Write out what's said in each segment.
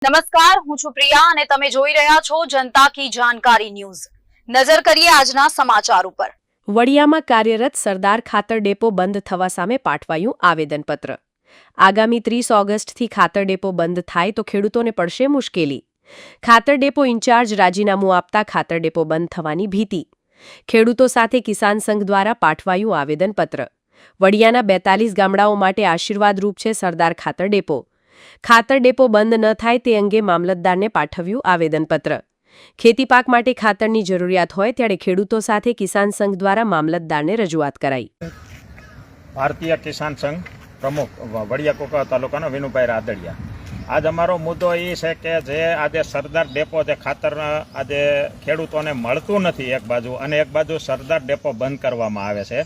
નમસ્કાર, હું છું પ્રિયા અને તમે જોઈ રહ્યા છો જનતા કી જાણકારી ન્યૂઝ। નજર કરીએ આજના સમાચાર ઉપર। વડિયામાં કાર્યરત સરદાર ખાતર ડેપો બંધ થવા સામે પાઠવાયું આવેદનપત્ર। આગામી 30 ઓગસ્ટથી ખાતર ડેપો બંધ થાય તો ખેડૂતોને પડશે મુશ્કેલી। ખાતર ડેપો ઇન્ચાર્જ રાજીનામું આપતા ખાતર ડેપો બંધ થવાની ભીતિ। ખેડૂતો સાથે કિસાન સંઘ દ્વારા પાઠવાયું આવેદનપત્ર। વડિયાના 42 ગામડાઓ માટે આશીર્વાદરૂપ છે સરદાર ખાતર ડેપો। ખાતર ડેપો બંધ ન થાય તે અંગે મામલતદારને પાઠવ્યું આવેદનપત્ર। ખેતી પાક માટે ખાતરની જરૂરિયાત હોય ત્યારે ખેડૂતો સાથે કિસાન સંઘ દ્વારા મામલતદારને રજૂઆત કરાઈ। ભારતીય કિસાન સંઘ પ્રમુખ વડિયા કોકા તાલુકાનો વિનુભાઈ રાદડિયા। આજ અમારો મુદ્દો એ છે કે જે આજે સરદાર ડેપો જે ખાતર આજે ખેડૂતોને મળતું નથી એક બાજુ, અને એક બાજુ સરદાર ડેપો બંધ કરવામાં આવે છે,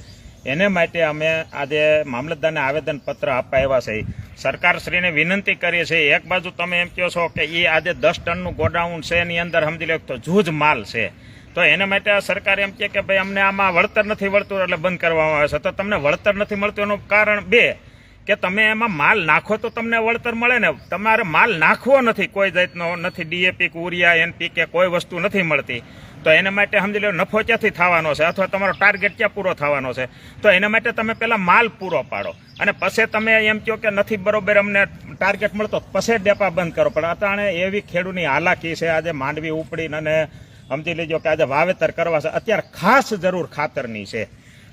એને માટે અમે આજે મામલતદારને આવેદનપત્ર આપવા આવ્યા છે। સરકારશ્રીને વિનંતી કરીએ છીએ, એક બાજુ તમે એમ કહો છો કે એ આજે 10 ટનનું ગોડાઉન છે, એની અંદર સમજી લો તો જૂજ માલ છે, તો એના માટે સરકાર એમ કહે કે ભાઈ અમને આમાં વળતર નથી મળતું એટલે બંધ કરવામાં આવે છે। તો તમને વળતર નથી મળતું એનું કારણ બે કે તમે એમાં માલ નાખો તો તમને વળતર મળે ને, તમારે માલ નાખવો નથી, કોઈ જાતનો નથી, ડીએપી યુરિયા NPK કોઈ વસ્તુ નથી મળતી, તો એના માટે સમજી લો નફો ક્યાંથી થવાનો છે અથવા તમારો ટાર્ગેટ ક્યાં પૂરો થવાનો છે। તો એના માટે તમે પહેલાં માલ પૂરો પાડો અને પછી તમે એમ કહો કે નથી બરોબર અમને ટાર્ગેટ મળતો, પછી ડેપા બંધ કરો। પણ અટાણે એવી ખેડૂતની હાલાકી છે, આજે માંડવી ઉપડીને અને સમજી લેજો કે આજે વાવેતર કરવા છે, અત્યારે ખાસ જરૂર ખાતરની છે,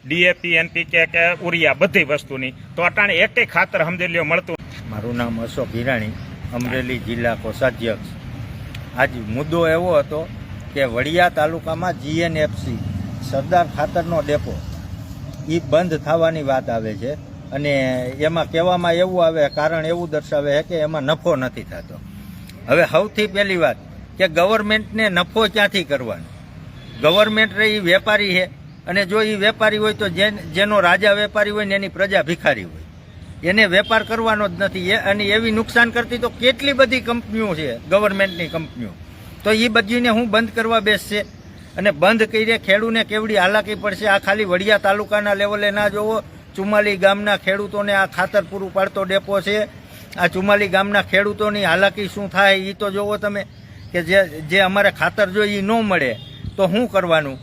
ડીએપી NPK કે યુરિયા બધી વસ્તુની, તો અટાણે એકેય ખાતર સમજી લ્યો મળતું। મારું નામ અશોક હિરાણી, અમરેલી જિલ્લા કોષાધ્યક્ષ। આજ મુદ્દો એવો હતો કે વડિયા તાલુકામાં GNFC સરદાર ખાતરનો ડેપો એ બંધ થવાની વાત આવે છે, અને એમાં કહેવામાં એવું આવે, કારણ એવું દર્શાવે છે કે એમાં નફો નથી થતો। હવે સૌથી પહેલી વાત કે ગવર્મેન્ટને નફો ક્યાંથી કરવાનો? ગવર્મેન્ટ એ વેપારી છે, અને જો એ વેપારી હોય તો જેનો રાજા વેપારી હોય ને એની પ્રજા ભિખારી હોય, એને વેપાર કરવાનો જ નથી। અને એવી નુકસાન કરતી તો કેટલી બધી કંપનીઓ છે, ગવર્મેન્ટની કંપનીઓ, તો એ બધીને હું બંધ કરવા બેસશે, અને બંધ કરીને ખેડૂને કેવડી હાલાકી પડશે। આ ખાલી વડિયા તાલુકાના લેવલે ના જોવો, ચુમાલી ગામના ખેડૂતોને આ ખાતર પૂરું પાડતો ડેપો છે, આ ચુમાલી ગામના ખેડૂતોની હાલાકી શું થાય એ તો જોવો તમે, કે જે અમારે ખાતર જો એ ન મળે તો શું કરવાનું?